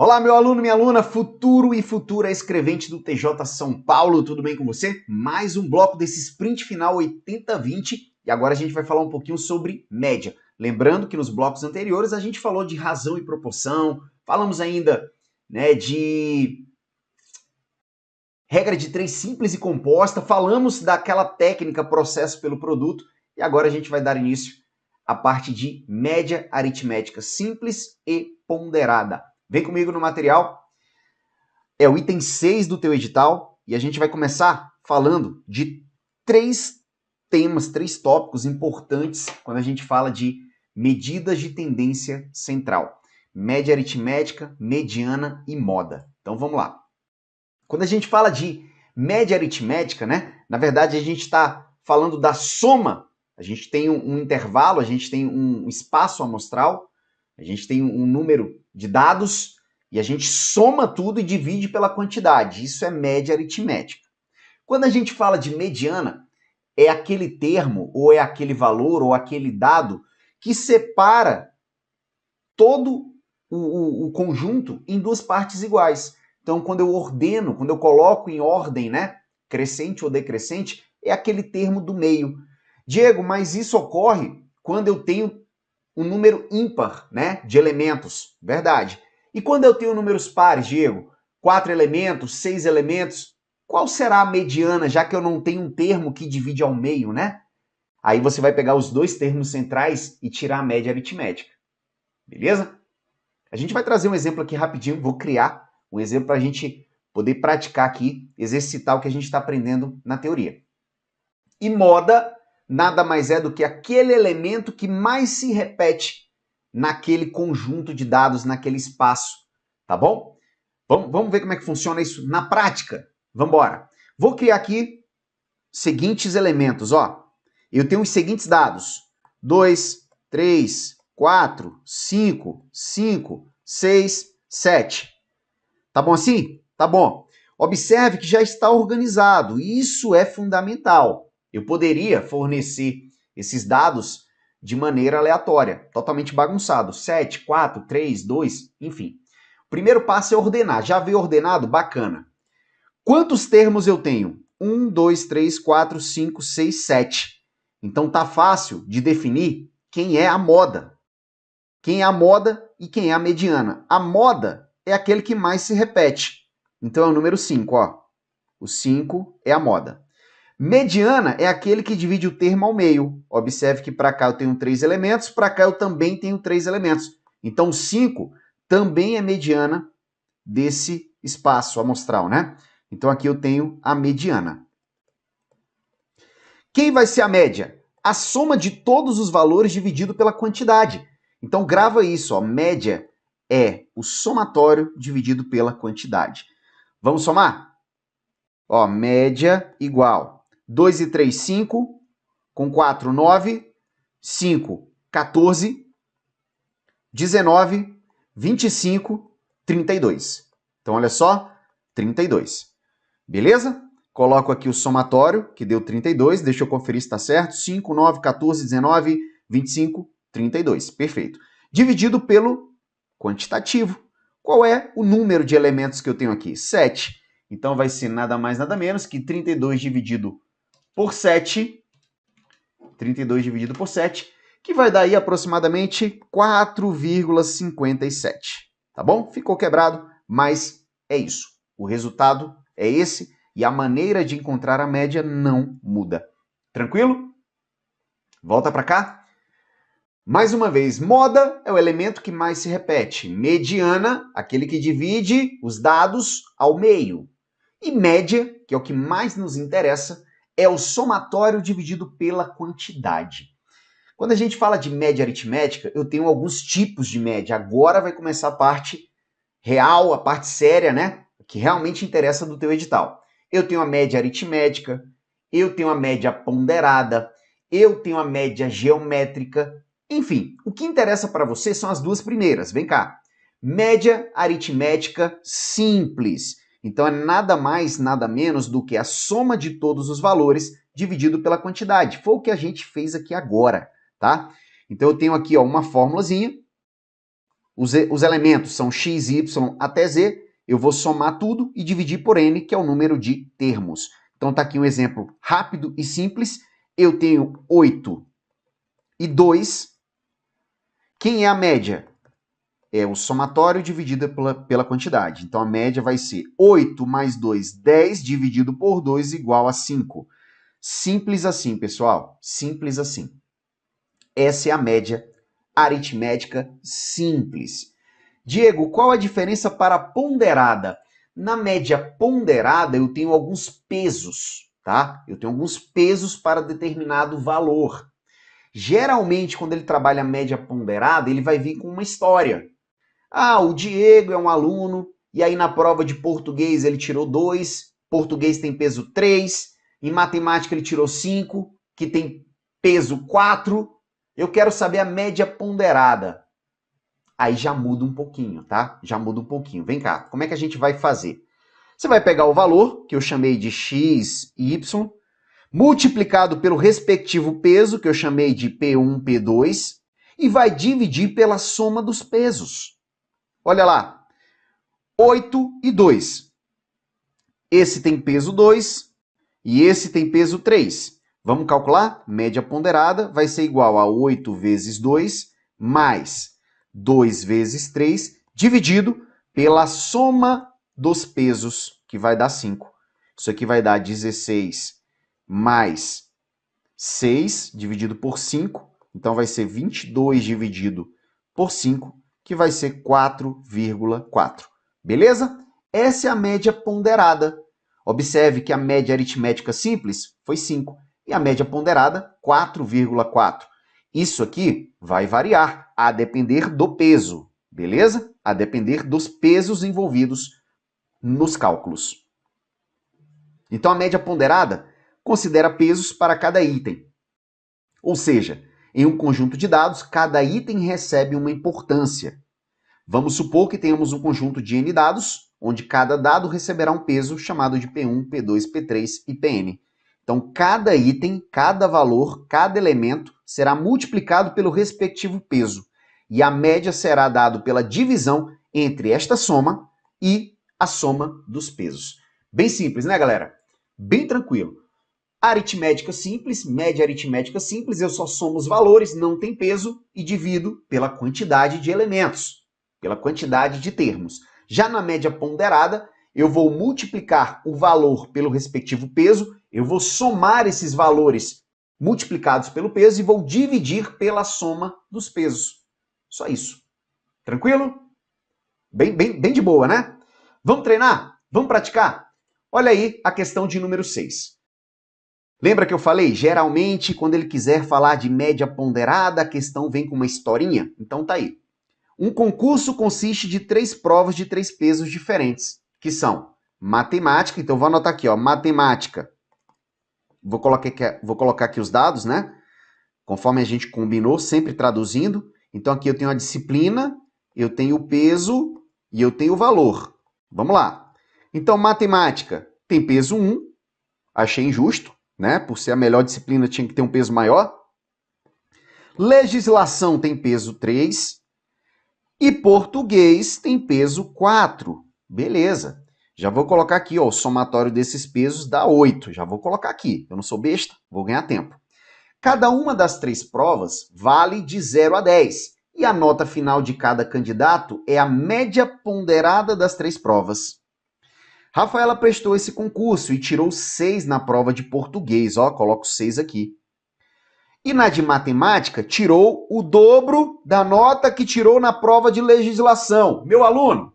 Olá, meu aluno, minha aluna, futuro e futura escrevente do TJ São Paulo, tudo bem com você? Mais um bloco desse sprint final 80-20 e agora a gente vai falar um pouquinho sobre média. Lembrando que nos blocos anteriores a gente falou de razão e proporção, falamos ainda de regra de 3 simples e composta, falamos daquela técnica processo pelo produto e agora a gente vai dar início à parte de média aritmética simples e ponderada. Vem comigo no material, é o item 6 do teu edital e a gente vai começar falando de 3 temas, 3 tópicos importantes quando a gente fala de medidas de tendência central. Média aritmética, mediana e moda. Então vamos lá. Quando a gente fala de média aritmética, na verdade a gente está falando da soma, a gente tem um intervalo, a gente tem um espaço amostral, a gente tem um número de dados e a gente soma tudo e divide pela quantidade. Isso é média aritmética. Quando a gente fala de mediana, é aquele termo, ou é aquele valor, ou aquele dado que separa todo o conjunto em duas partes iguais. Então, quando eu ordeno, quando eu coloco em ordem, crescente ou decrescente, é aquele termo do meio. Diego, mas isso ocorre quando eu tenho um número ímpar, de elementos, verdade. E quando eu tenho números pares, Diego? 4 elementos, 6 elementos, qual será a mediana, já que eu não tenho um termo que divide ao meio, Aí você vai pegar os dois termos centrais e tirar a média aritmética. Beleza? A gente vai trazer um exemplo aqui rapidinho, vou criar um exemplo para a gente poder praticar aqui, exercitar o que a gente está aprendendo na teoria. E moda nada mais é do que aquele elemento que mais se repete naquele conjunto de dados, naquele espaço, tá bom? Vamos ver como é que funciona isso na prática? Vamos embora. Vou criar aqui seguintes elementos, ó. Eu tenho os seguintes dados: 2, 3, 4, 5, 6, 7. Tá bom assim? Tá bom. Observe que já está organizado, e isso é fundamental. Eu poderia fornecer esses dados de maneira aleatória, totalmente bagunçado. 7, 4, 3, 2, enfim. O primeiro passo é ordenar. Já veio ordenado? Bacana. Quantos termos eu tenho? 1, 2, 3, 4, 5, 6, 7. Então tá fácil de definir quem é a moda. Quem é a moda e quem é a mediana. A moda é aquele que mais se repete. Então é o número 5, ó. O 5 é a moda. Mediana é aquele que divide o termo ao meio. Observe que para cá eu tenho 3 elementos, para cá eu também tenho 3 elementos. Então o 5 também é mediana desse espaço amostral, Então aqui eu tenho a mediana. Quem vai ser a média? A soma de todos os valores dividido pela quantidade. Então grava isso, ó. Média é o somatório dividido pela quantidade. Vamos somar? Ó, média igual 2 e 3, 5, com 4, 9, 5, 14, 19, 25, 32. Então, olha só, 32. Beleza? Coloco aqui o somatório, que deu 32. Deixa eu conferir se está certo. 5, 9, 14, 19, 25, 32. Perfeito. Dividido pelo quantitativo. Qual é o número de elementos que eu tenho aqui? 7. Então, vai ser nada mais, nada menos que 32 dividido por 7. 32 dividido por 7, que vai dar aí aproximadamente 4,57. Tá bom? Ficou quebrado, mas é isso. O resultado é esse e a maneira de encontrar a média não muda. Tranquilo? Volta para cá. Mais uma vez, moda é o elemento que mais se repete. Mediana, aquele que divide os dados ao meio. E média, que é o que mais nos interessa, é o somatório dividido pela quantidade. Quando a gente fala de média aritmética, eu tenho alguns tipos de média. Agora vai começar a parte real, a parte séria, que realmente interessa do teu edital. Eu tenho a média aritmética, eu tenho a média ponderada, eu tenho a média geométrica. Enfim, o que interessa para você são as duas primeiras. Vem cá. Média aritmética simples. Então é nada mais, nada menos do que a soma de todos os valores dividido pela quantidade. Foi o que a gente fez aqui agora, tá? Então eu tenho aqui uma formulazinha. os elementos são x, y até z, eu vou somar tudo e dividir por n, que é o número de termos. Então está aqui um exemplo rápido e simples. Eu tenho 8 e 2. Quem é a média? É o somatório dividido pela quantidade. Então a média vai ser 8 mais 2, 10, dividido por 2 igual a 5. Simples assim, pessoal. Simples assim. Essa é a média aritmética simples. Diego, qual a diferença para a ponderada? Na média ponderada, eu tenho alguns pesos, tá? Eu tenho alguns pesos para determinado valor. Geralmente, quando ele trabalha a média ponderada, ele vai vir com uma história. Ah, o Diego é um aluno, e aí na prova de português ele tirou 2, português tem peso 3, em matemática ele tirou 5, que tem peso 4. Eu quero saber a média ponderada. Aí já muda um pouquinho, tá? Já muda um pouquinho. Vem cá, como é que a gente vai fazer? Você vai pegar o valor, que eu chamei de x, y, multiplicado pelo respectivo peso, que eu chamei de P1, P2, e vai dividir pela soma dos pesos. Olha lá, 8 e 2. Esse tem peso 2 e esse tem peso 3. Vamos calcular? Média ponderada vai ser igual a 8 vezes 2 mais 2 vezes 3, dividido pela soma dos pesos, que vai dar 5. Isso aqui vai dar 16 mais 6, dividido por 5. Então, vai ser 22 dividido por 5, que vai ser 4,4. Beleza? Essa é a média ponderada. Observe que a média aritmética simples foi 5 e a média ponderada 4,4. Isso aqui vai variar a depender do peso, beleza? A depender dos pesos envolvidos nos cálculos. Então, a média ponderada considera pesos para cada item. Ou seja, em um conjunto de dados, cada item recebe uma importância. Vamos supor que tenhamos um conjunto de n dados, onde cada dado receberá um peso chamado de P1, P2, P3 e Pn. Então, cada item, cada valor, cada elemento será multiplicado pelo respectivo peso. E a média será dada pela divisão entre esta soma e a soma dos pesos. Bem simples, né, galera? Bem tranquilo. Aritmética simples, média aritmética simples, eu só somo os valores, não tem peso, e divido pela quantidade de elementos, pela quantidade de termos. Já na média ponderada, eu vou multiplicar o valor pelo respectivo peso, eu vou somar esses valores multiplicados pelo peso e vou dividir pela soma dos pesos. Só isso. Tranquilo? Bem de boa, né? Vamos treinar? Vamos praticar? Olha aí a questão de número 6. Lembra que eu falei? Geralmente, quando ele quiser falar de média ponderada, a questão vem com uma historinha? Então tá aí. Um concurso consiste de 3 provas de 3 pesos diferentes, que são matemática, então vou anotar aqui, ó, matemática. Vou colocar aqui os dados, né? Conforme a gente combinou, sempre traduzindo. Então aqui eu tenho a disciplina, eu tenho o peso e eu tenho o valor. Vamos lá. Então, matemática tem peso 1, achei injusto, né? Por ser a melhor disciplina, tinha que ter um peso maior. Legislação tem peso 3. E português tem peso 4. Beleza. Já vou colocar aqui, ó, o somatório desses pesos dá 8. Já vou colocar aqui. Eu não sou besta, vou ganhar tempo. Cada uma das 3 provas vale de 0 a 10. E a nota final de cada candidato é a média ponderada das 3 provas. Rafaela prestou esse concurso e tirou 6 na prova de português. Ó, coloco 6 aqui. E na de matemática, tirou o dobro da nota que tirou na prova de legislação. Meu aluno,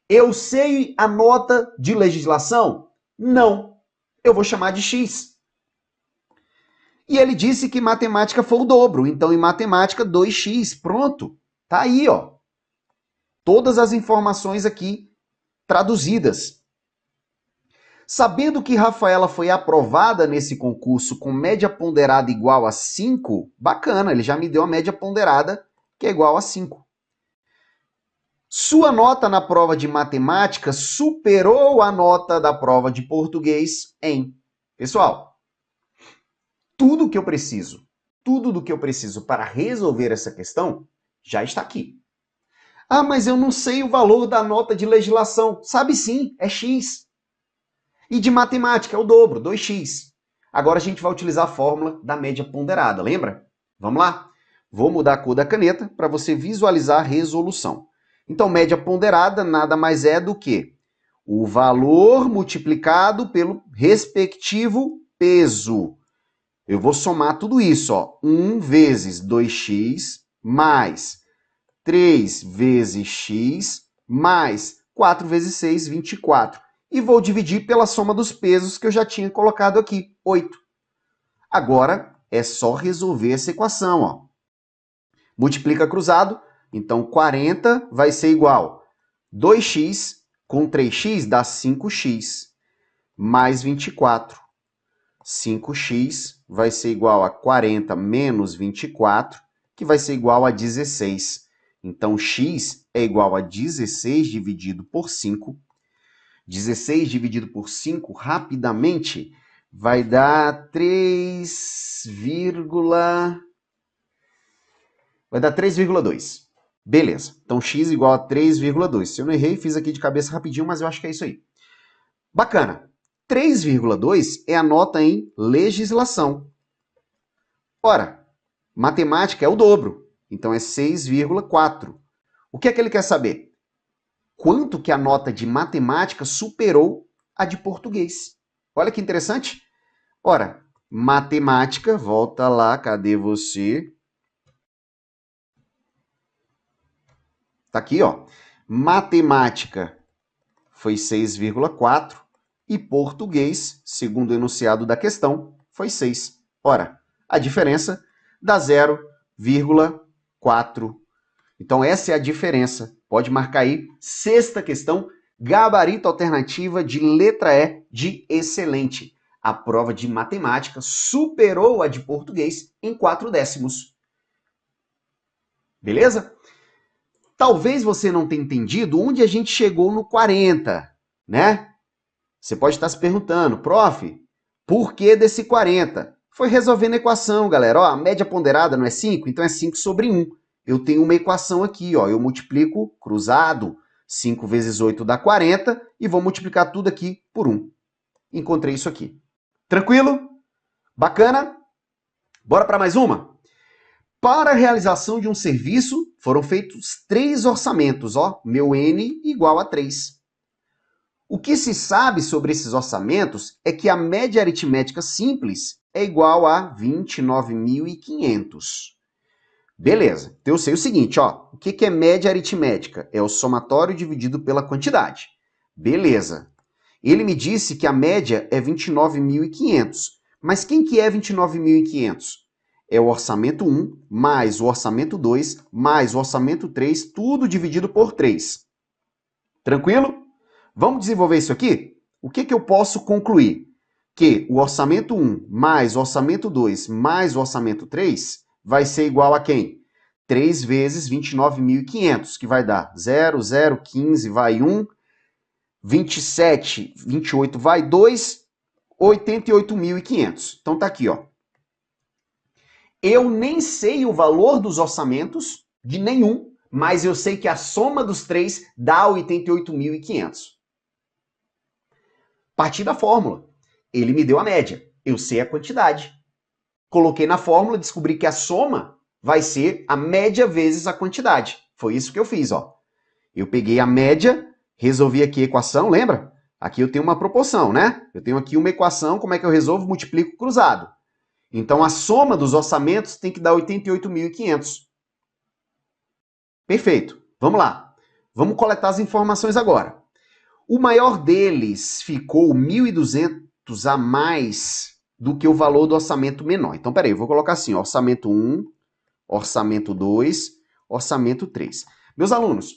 eu sei a nota de legislação? Não. Eu vou chamar de X. E ele disse que matemática foi o dobro. Então, em matemática, 2x. Pronto. Tá aí, ó. Todas as informações aqui traduzidas. Sabendo que Rafaela foi aprovada nesse concurso com média ponderada igual a 5, bacana, ele já me deu a média ponderada que é igual a 5. Sua nota na prova de matemática superou a nota da prova de português em... Pessoal, tudo do que eu preciso para resolver essa questão já está aqui. Ah, mas eu não sei o valor da nota de legislação. Sabe sim, é X. E de matemática é o dobro, 2x. Agora a gente vai utilizar a fórmula da média ponderada, lembra? Vamos lá? Vou mudar a cor da caneta para você visualizar a resolução. Então, média ponderada nada mais é do que o valor multiplicado pelo respectivo peso. Eu vou somar tudo isso, ó. 1 vezes 2x mais 3 vezes x mais 4 vezes 6, 24. E vou dividir pela soma dos pesos que eu já tinha colocado aqui, 8. Agora é só resolver essa equação, ó. Multiplica cruzado, então 40 vai ser igual 2x com 3x dá 5x, mais 24. 5x vai ser igual a 40 menos 24, que vai ser igual a 16. Então, x é igual a 16 dividido por 5. 16 dividido por 5, rapidamente, vai dar 3,2. Beleza. Então, x igual a 3,2. Se eu não errei, fiz aqui de cabeça rapidinho, mas eu acho que é isso aí. Bacana. 3,2 é a nota em legislação. Ora, matemática é o dobro. Então, é 6,4. O que é que ele quer saber? Quanto que a nota de matemática superou a de português. Olha que interessante. Ora, matemática, volta lá, cadê você? Tá aqui, ó. Matemática foi 6,4 e português, segundo o enunciado da questão, foi 6. Ora, a diferença dá 0,4. Então, essa é a diferença. Pode marcar aí, sexta questão, gabarito alternativa de letra E de excelente. A prova de matemática superou a de português em 4 décimos. Beleza? Talvez você não tenha entendido onde a gente chegou no 40, né? Você pode estar se perguntando, prof, por que desse 40? Foi resolvendo a equação, galera. Ó, a média ponderada não é 5? Então é 5 sobre 1. Eu tenho uma equação aqui, ó. Eu multiplico cruzado. 5 vezes 8 dá 40 e vou multiplicar tudo aqui por 1. Encontrei isso aqui. Tranquilo? Bacana? Bora para mais uma? Para a realização de um serviço, foram feitos 3 orçamentos, ó. Meu N igual a 3. O que se sabe sobre esses orçamentos é que a média aritmética simples é igual a 29.500. Beleza, então eu sei o seguinte, ó, o que é média aritmética? É o somatório dividido pela quantidade. Beleza. Ele me disse que a média é 29.500. Mas quem que é 29.500? É o orçamento 1 mais o orçamento 2 mais o orçamento 3, tudo dividido por 3. Tranquilo? Vamos desenvolver isso aqui? O que eu posso concluir? Que o orçamento 1 mais o orçamento 2 mais o orçamento 3 vai ser igual a quem? 3 vezes 29.500, que vai dar 0, 0, 15, vai 1, 27, 28 vai 2, 88.500. Então tá aqui, ó. Eu nem sei o valor dos orçamentos de nenhum, mas eu sei que a soma dos 3 dá 88.500. Parti da fórmula. Ele me deu a média. Eu sei a quantidade. Coloquei na fórmula, descobri que a soma vai ser a média vezes a quantidade. Foi isso que eu fiz, ó. Eu peguei a média, resolvi aqui a equação, lembra? Aqui eu tenho uma proporção, né? Eu tenho aqui uma equação, como é que eu resolvo? Multiplico cruzado. Então, a soma dos orçamentos tem que dar 88.500. Perfeito. Vamos lá. Vamos coletar as informações agora. O maior deles ficou 1.200 a mais do que o valor do orçamento menor. Então, peraí, eu vou colocar assim, orçamento 1, orçamento 2, orçamento 3. Meus alunos,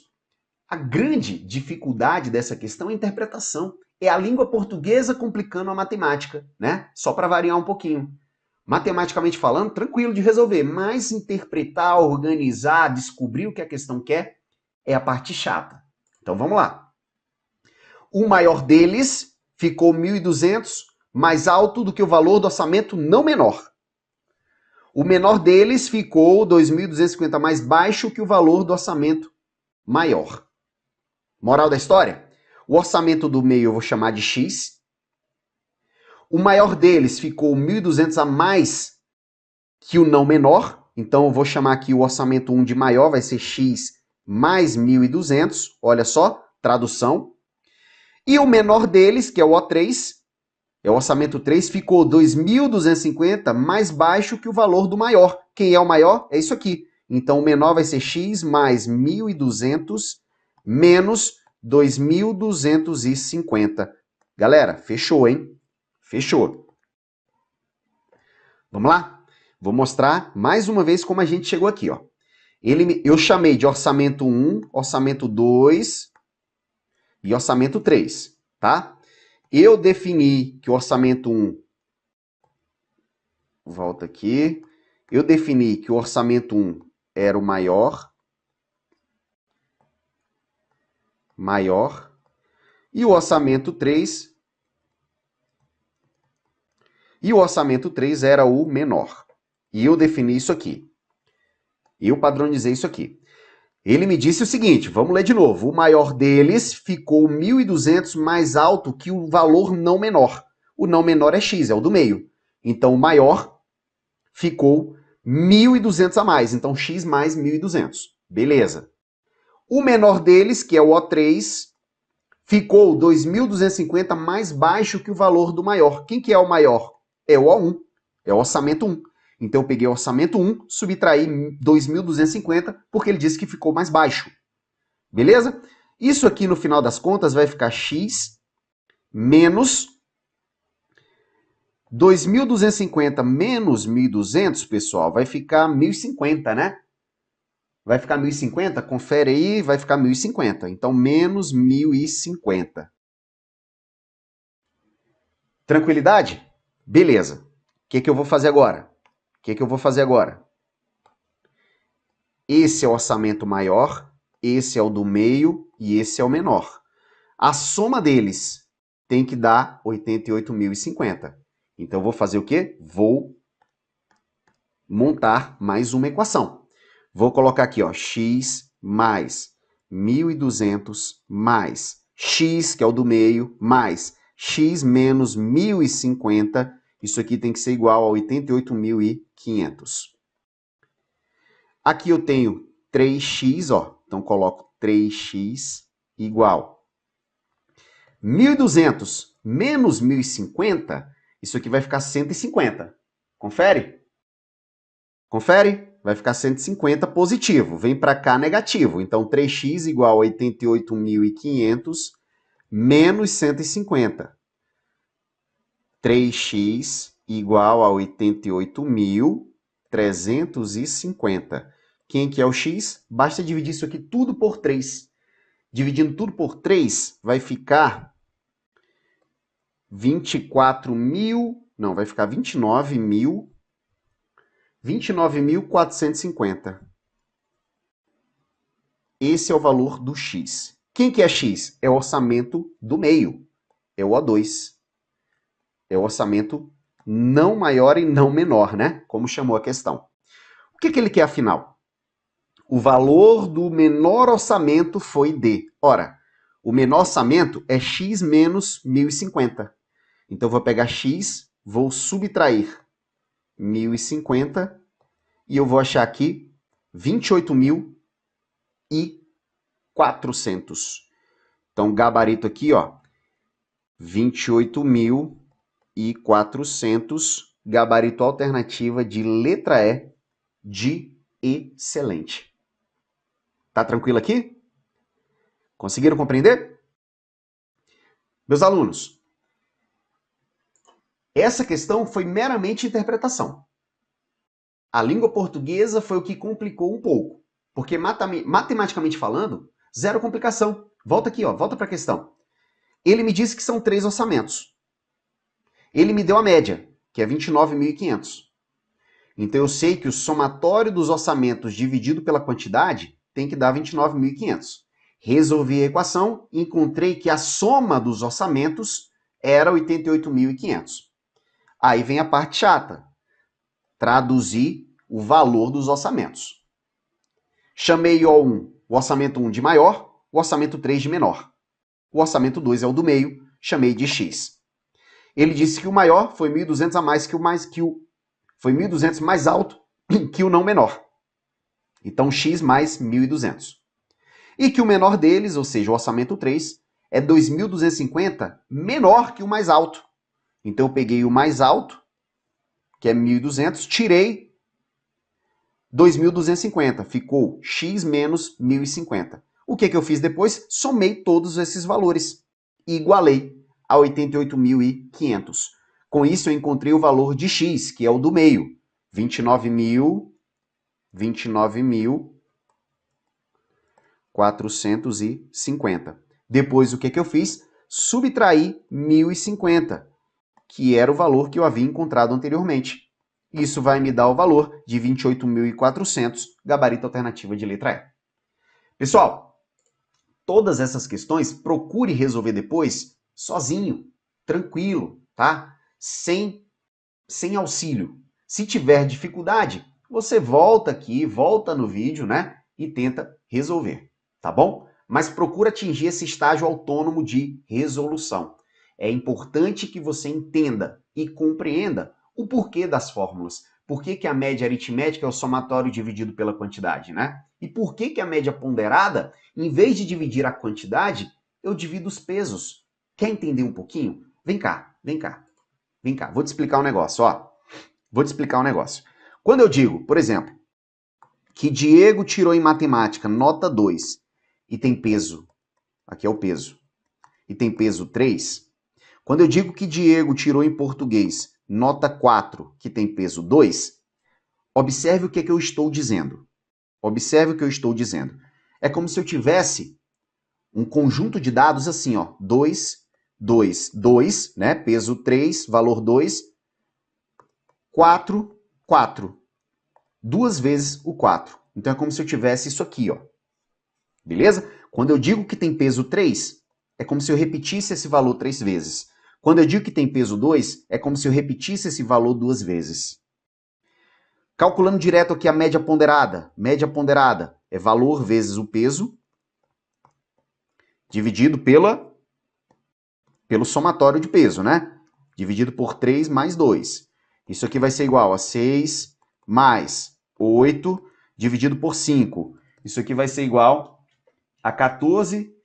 a grande dificuldade dessa questão é a interpretação. É a língua portuguesa complicando a matemática, né? Só para variar um pouquinho. Matematicamente falando, tranquilo de resolver, mas interpretar, organizar, descobrir o que a questão quer é a parte chata. Então, vamos lá. O maior deles ficou 1.200, mais alto do que o valor do orçamento não menor. O menor deles ficou 2.250 mais baixo que o valor do orçamento maior. Moral da história? O orçamento do meio eu vou chamar de X. O maior deles ficou 1.200 a mais que o não menor. Então, eu vou chamar aqui o orçamento 1 de maior, vai ser X mais 1.200. Olha só, tradução. E o menor deles, que é o O3, é o orçamento 3, ficou 2.250 mais baixo que o valor do maior. Quem é o maior? É isso aqui. Então, o menor vai ser X mais 1.200 menos 2.250. Galera, fechou, hein? Fechou. Vamos lá? Vou mostrar mais uma vez como a gente chegou aqui, ó. Eu chamei de orçamento 1, orçamento 2 e orçamento 3, tá? Eu defini que o orçamento 1... Volta aqui. Eu defini que o orçamento 1 era o maior. E o orçamento 3... E o orçamento 3 era o menor. E eu defini isso aqui. Eu padronizei isso aqui. Ele me disse o seguinte, vamos ler de novo. O maior deles ficou 1.200 mais alto que o valor não menor. O não menor é X, é o do meio. Então, o maior ficou 1.200 a mais. Então, X mais 1.200. Beleza. O menor deles, que é o O3, ficou 2.250 mais baixo que o valor do maior. Quem que é o maior? É o O1. É o orçamento 1. Então, eu peguei o orçamento 1, subtraí 2.250, porque ele disse que ficou mais baixo. Beleza? Isso aqui, no final das contas, vai ficar X menos 2.250 menos 1.200, pessoal, vai ficar 1.050, né? Vai ficar 1.050? Confere aí, vai ficar 1.050. Então, menos 1.050. Tranquilidade? Beleza. O que eu vou fazer agora? Esse é o orçamento maior, esse é o do meio e esse é o menor. A soma deles tem que dar 88.050. Então, eu vou fazer o quê? Vou montar mais uma equação. Vou colocar aqui, ó, X mais 1.200 mais X, que é o do meio, mais X menos 1.050. Isso aqui tem que ser igual a 88.500. Aqui eu tenho 3x, ó. Então, coloco 3x igual 1.200 menos 1.050, isso aqui vai ficar 150. Confere? Confere? Vai ficar 150 positivo. Vem para cá negativo. Então, 3x igual a 88.500 menos 150. 3x igual a 88.350. Quem que é o x? Basta dividir isso aqui tudo por 3. Dividindo tudo por 3, vai ficar 29.450. Esse é o valor do x. Quem que é x? É o orçamento do meio. É o O2. É o orçamento não maior e não menor, né? Como chamou a questão. O que ele quer, afinal? O valor do menor orçamento foi D. Ora, o menor orçamento é x menos 1.050. Então, eu vou pegar x, vou subtrair 1.050 e eu vou achar aqui 28.400. Então, gabarito aqui, ó, 28.400, gabarito alternativa de letra E de excelente. Tá tranquilo aqui? Conseguiram compreender? Meus alunos, essa questão foi meramente interpretação. A língua portuguesa foi o que complicou um pouco, porque matematicamente falando, zero complicação. Volta aqui, ó, volta para a questão. Ele me disse que são 3 orçamentos. Ele me deu a média, que é 29.500. Então eu sei que o somatório dos orçamentos dividido pela quantidade tem que dar 29.500. Resolvi a equação e encontrei que a soma dos orçamentos era 88.500. Aí vem a parte chata. Traduzir o valor dos orçamentos. Chamei O1 o orçamento 1 de maior, o orçamento 3 de menor. O orçamento 2 é o do meio, chamei de X. Ele disse que o maior foi 1.200 a mais foi 1.200 mais alto que o não menor. Então, X mais 1.200. E que o menor deles, ou seja, o orçamento 3, é 2.250 menor que o mais alto. Então, eu peguei o mais alto, que é 1.200, tirei 2.250. Ficou X menos 1.050. O que eu fiz depois? Somei todos esses valores e igualei a 88.500. Com isso, eu encontrei o valor de X, que é o do meio. 29.450. Depois, o que eu fiz? Subtraí 1.050, que era o valor que eu havia encontrado anteriormente. Isso vai me dar o valor de 28.400, gabarito alternativa de letra E. Pessoal, todas essas questões procure resolver depois sozinho, tranquilo, tá? Sem auxílio. Se tiver dificuldade, você volta aqui, volta no vídeo, né? E tenta resolver, tá bom? Mas procura atingir esse estágio autônomo de resolução. É importante que você entenda e compreenda o porquê das fórmulas. Por que a média aritmética é o somatório dividido pela quantidade, né? E por que a média ponderada, em vez de dividir a quantidade, eu divido os pesos. Quer entender um pouquinho? Vem cá, vem cá. Vem cá, vou te explicar um negócio, ó. Vou te explicar um negócio. Quando eu digo, por exemplo, que Diego tirou em matemática nota 2 e tem peso, aqui é o peso, e tem peso 3, quando eu digo que Diego tirou em português nota 4, que tem peso 2, observe o que eu estou dizendo. Observe o que eu estou dizendo. É como se eu tivesse um conjunto de dados assim, ó, 2, 2, 2, né? Peso 3, valor 2, 4, 4. Duas vezes o 4. Então é como se eu tivesse isso aqui, ó. Beleza? Quando eu digo que tem peso 3, é como se eu repetisse esse valor 3 vezes. Quando eu digo que tem peso 2, é como se eu repetisse esse valor 2 vezes. Calculando direto aqui a média ponderada. Média ponderada é valor vezes o peso dividido pelo somatório de peso, né? Dividido por 3 mais 2. Isso aqui vai ser igual a 6 mais 8 dividido por 5. Isso aqui vai ser igual a 14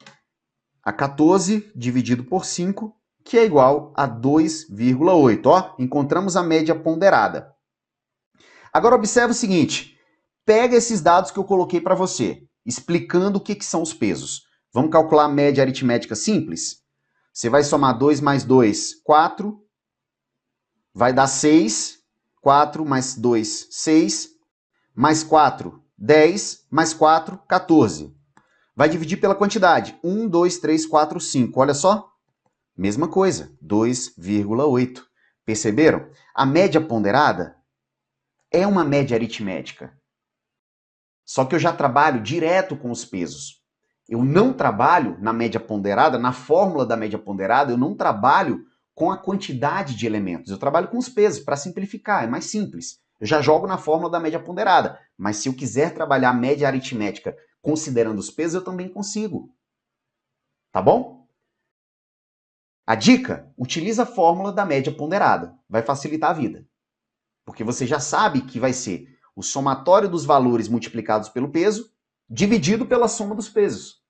dividido por 5, que é igual a 2,8. Ó, encontramos a média ponderada. Agora observe o seguinte, pega esses dados que eu coloquei para você, explicando o que são os pesos. Vamos calcular a média aritmética simples? Você vai somar 2 mais 2, 4, vai dar 6, 4 mais 2, 6, mais 4, 10, mais 4, 14. Vai dividir pela quantidade, 1, 2, 3, 4, 5. Olha só, mesma coisa, 2,8. Perceberam? A média ponderada é uma média aritmética. Só que eu já trabalho direto com os pesos. Eu não trabalho na média ponderada, na fórmula da média ponderada, eu não trabalho com a quantidade de elementos. Eu trabalho com os pesos, para simplificar, é mais simples. Eu já jogo na fórmula da média ponderada. Mas se eu quiser trabalhar a média aritmética considerando os pesos, eu também consigo. Tá bom? A dica, utiliza a fórmula da média ponderada. Vai facilitar a vida. Porque você já sabe que vai ser o somatório dos valores multiplicados pelo peso dividido pela soma dos pesos.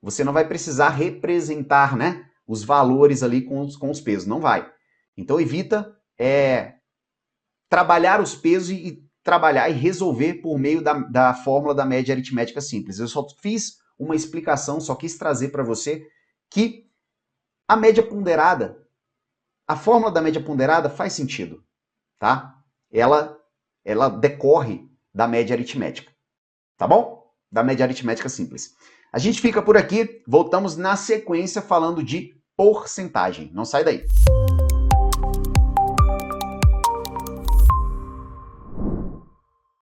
Você não vai precisar representar, né, os valores ali com os pesos. Não vai. Então evita trabalhar os pesos e trabalhar e resolver por meio da fórmula da média aritmética simples. Eu só fiz uma explicação, só quis trazer para você que a média ponderada, a fórmula da média ponderada faz sentido, tá? Ela decorre da média aritmética, tá bom? Da média aritmética simples. A gente fica por aqui, voltamos na sequência falando de porcentagem. Não sai daí.